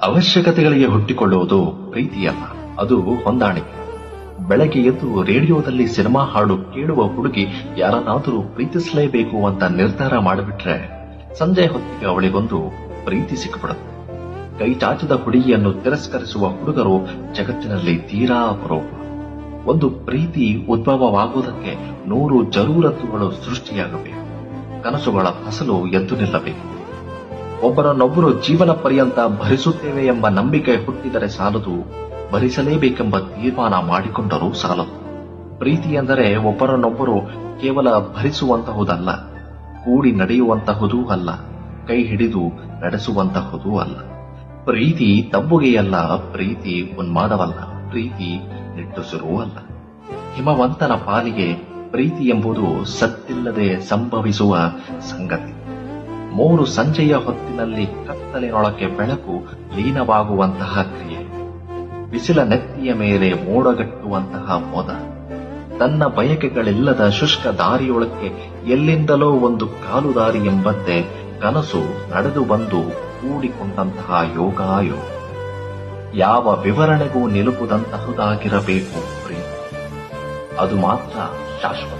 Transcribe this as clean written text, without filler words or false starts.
ಅವಶ್ಯಕತೆಗಳಿಗೆ ಹುಟ್ಟಿಕೊಳ್ಳುವುದು ಪ್ರೀತಿಯಲ್ಲ, ಅದು ಹೊಂದಾಣಿಕೆ. ಬೆಳಗ್ಗೆ ಎದ್ದು ರೇಡಿಯೋದಲ್ಲಿ ಸಿನಿಮಾ ಹಾಡು ಕೇಳುವ ಹುಡುಗಿ ಯಾರನ್ನಾದರೂ ಪ್ರೀತಿಸಲೇಬೇಕು ಅಂತ ನಿರ್ಧಾರ ಮಾಡಿಬಿಟ್ರೆ ಸಂಜೆ ಹೊತ್ತಿಗೆ ಅವಳಿಗೊಂದು ಪ್ರೀತಿ ಸಿಕ್ಕಿಬಿಡುತ್ತೆ. ಕೈ ಚಾಚದ ಹುಡುಗಿಯನ್ನು ತಿರಸ್ಕರಿಸುವ ಹುಡುಗರು ಜಗತ್ತಿನಲ್ಲಿ ತೀರಾ ಅಪರೂಪ. ಒಂದು ಪ್ರೀತಿ ಉದ್ಭವವಾಗುವುದಕ್ಕೆ 100 ಜರೂರತ್ತುಗಳು ಸೃಷ್ಟಿಯಾಗಬೇಕು. ಕನಸುಗಳ ಫಸಲು ಎದ್ದು ನಿಲ್ಲಬೇಕು. ಒಬ್ಬರನ್ನೊಬ್ಬರು ಜೀವನ ಪರ್ಯಂತ ಭರಿಸುತ್ತೇವೆ ಎಂಬ ನಂಬಿಕೆ ಹುಟ್ಟಿದರೆ ಸಾಲದು, ಭರಿಸಲೇಬೇಕೆಂಬ ತೀರ್ಮಾನ ಮಾಡಿಕೊಂಡರೂ ಸಾಲದು. ಪ್ರೀತಿ ಎಂದರೆ ಒಬ್ಬರನ್ನೊಬ್ಬರು ಕೇವಲ ಭರಿಸುವಂತಹುದಲ್ಲ, ಕೂಡಿ ನಡೆಯುವಂತಹುದೂ ಅಲ್ಲ, ಕೈ ಹಿಡಿದು ನಡೆಸುವಂತಹುದೂ ಅಲ್ಲ. ಪ್ರೀತಿ ತಬ್ಬುಗೆಯಲ್ಲ, ಪ್ರೀತಿ ಉನ್ಮಾದವಲ್ಲ, ಪ್ರೀತಿ ನಿಟ್ಟುಸಿರೂ ಅಲ್ಲ. ಹಿಮವಂತನ ಪಾಲಿಗೆ ಪ್ರೀತಿ ಎಂಬುದು ಸತ್ತಿಲ್ಲದೆ ಸಂಭವಿಸುವ ಸಂಗತಿ. 3 ಸಂಜೆಯ ಹೊತ್ತಿನಲ್ಲಿ ಕತ್ತಲಿನೊಳಗೆ ಬೆಳಕು ಲೀನವಾಗುವಂತಹ ಕ್ರಿಯೆ, ಬಿಸಿಲ ನೆತ್ತಿಯ ಮೇಲೆ ಮೋಡಗಟ್ಟುವಂತಹ ಮೊದ, ತನ್ನ ಬಯಕೆಗಳಿಲ್ಲದ ಶುಷ್ಕ ದಾರಿಯೊಳಕ್ಕೆ ಎಲ್ಲಿಂದಲೋ ಒಂದು ಕಾಲು ದಾರಿ ಎಂಬಂತೆ ಕನಸು ನಡೆದು ಬಂದು ಕೂಡಿಕೊಂಡಂತಹ ಯೋಗಾಯೋಗ. ಯಾವ ವಿವರಣೆಗೂ ನಿಲುಕುದಂತಹುದಾಗಿರಬೇಕು ಪ್ರೀತಿ, ಅದು ಮಾತ್ರ ಶಾಶ್ವತ.